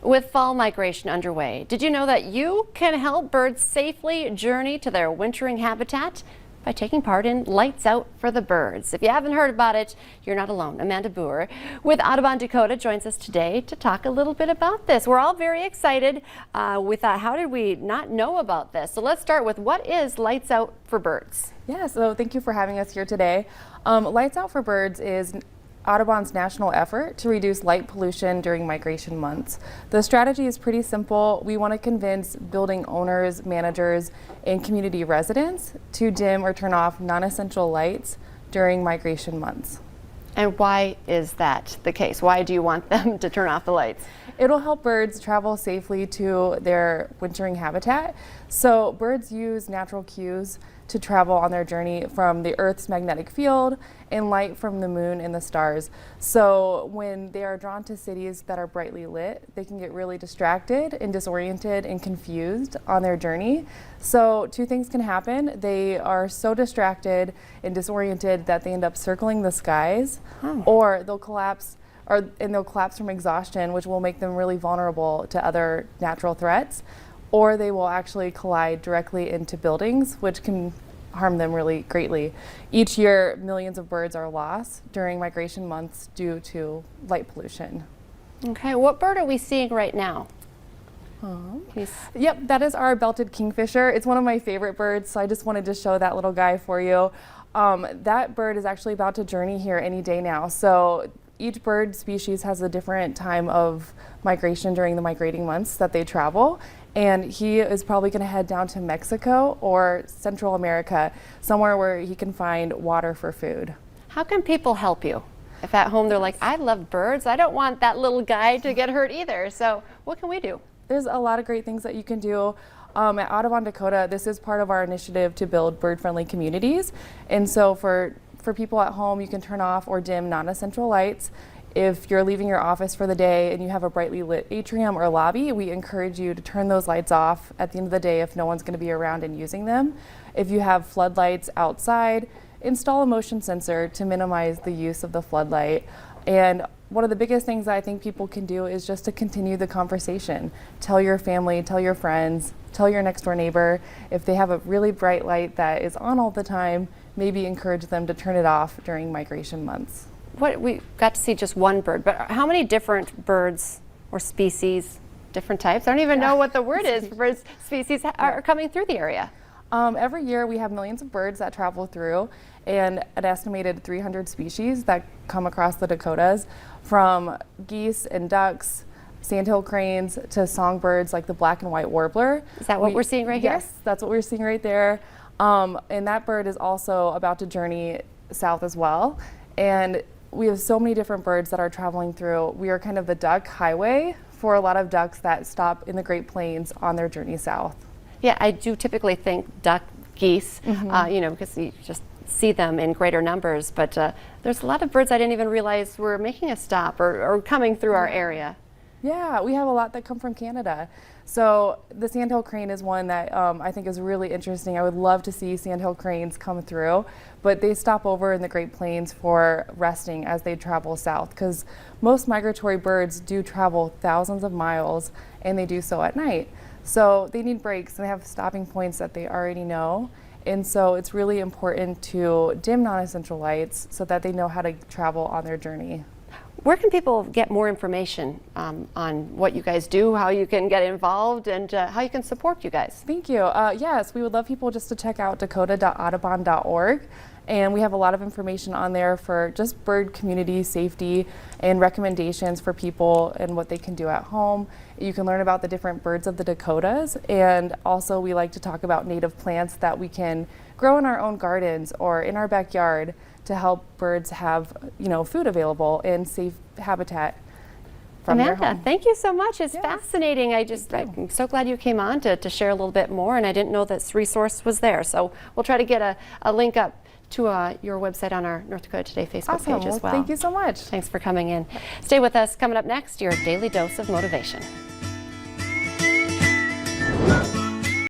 With fall migration underway, did you know that you can help birds safely journey to their wintering habitat by taking part in Lights Out for the Birds? If you haven't heard about it, you're not alone. Amanda Boer with Audubon Dakota joins us today to talk a little bit about this. We're all very excited. We thought, how did we not know about this? So let's start with, what is Lights Out for Birds? Yeah, so thank you for having us here today. Lights Out for Birds is Audubon's national effort to reduce light pollution during migration months. The strategy is pretty simple. We want to convince building owners, managers, and community residents to dim or turn off non-essential lights during migration months. And why is that the case? Why do you want them to turn off the lights? It'll help birds travel safely to their wintering habitat. So birds use natural cues to travel on their journey from the Earth's magnetic field and light from the moon and the stars. So when they are drawn to cities that are brightly lit, they can get really distracted and disoriented and confused on their journey. So two things can happen. They are so distracted and disoriented that they end up circling the skies, or they'll collapse from exhaustion, which will make them really vulnerable to other natural threats, or they will actually collide directly into buildings, which can harm them really greatly. Each year, millions of birds are lost during migration months due to light pollution. Okay, what bird are we seeing right now? Yep, that is our belted kingfisher. It's one of my favorite birds, so I just wanted to show that little guy for you. That bird is actually about to journey here any day now. So each bird species has a different time of migration during the migrating months that they travel. And he is probably going to head down to Mexico or Central America, somewhere where he can find water for food. How can people help you? If at home they're like, I love birds, I don't want that little guy to get hurt either. So what can we do? There's a lot of great things that you can do. At Audubon Dakota, this is part of our initiative to build bird-friendly communities. And so for people at home, you can turn off or dim non-essential lights. If you're leaving your office for the day and you have a brightly lit atrium or lobby, we encourage you to turn those lights off at the end of the day if no one's going to be around and using them. If you have floodlights outside, install a motion sensor to minimize the use of the floodlight. And one of the biggest things that I think people can do is just to continue the conversation. Tell your family, tell your friends, tell your next door neighbor. If they have a really bright light that is on all the time, maybe encourage them to turn it off during migration months. We got to see just one bird, but how many different birds or species, different types? I don't even know what the word is for birds, species are coming through the area. Every year we have millions of birds that travel through, and an estimated 300 species that come across the Dakotas, from geese and ducks, sandhill cranes, to songbirds like the black and white warbler. Is that what we're seeing right here? Yes, that's what we're seeing right there. And that bird is also about to journey south as well. And we have so many different birds that are traveling through. We are kind of the duck highway for a lot of ducks that stop in the Great Plains on their journey south. Yeah, I do typically think duck, geese, you know, because you just see them in greater numbers, but there's a lot of birds I didn't even realize were making a stop or coming through our area. Yeah, we have a lot that come from Canada. So the sandhill crane is one that I think is really interesting. I would love to see sandhill cranes come through, but they stop over in the Great Plains for resting as they travel south, because most migratory birds do travel thousands of miles, and they do so at night. So they need breaks, and they have stopping points that they already know. And so it's really important to dim non-essential lights so that they know how to travel on their journey. Where can people get more information on what you guys do, how you can get involved, and how you can support you guys? Thank you. Yes, we would love people just to check out dakota.audubon.org. And we have a lot of information on there for just bird community safety and recommendations for people and what they can do at home. You can learn about the different birds of the Dakotas, and also we like to talk about native plants that we can grow in our own gardens or in our backyard to help birds have, you know, food available and safe habitat from their home. Amanda, thank you so much. It's fascinating. I'm so glad you came on to share a little bit more, and I didn't know this resource was there. So we'll try to get a link up to your website on our North Dakota Today Facebook page as well. Thank you so much. Thanks for coming in. Stay with us. Coming up next, your daily dose of motivation.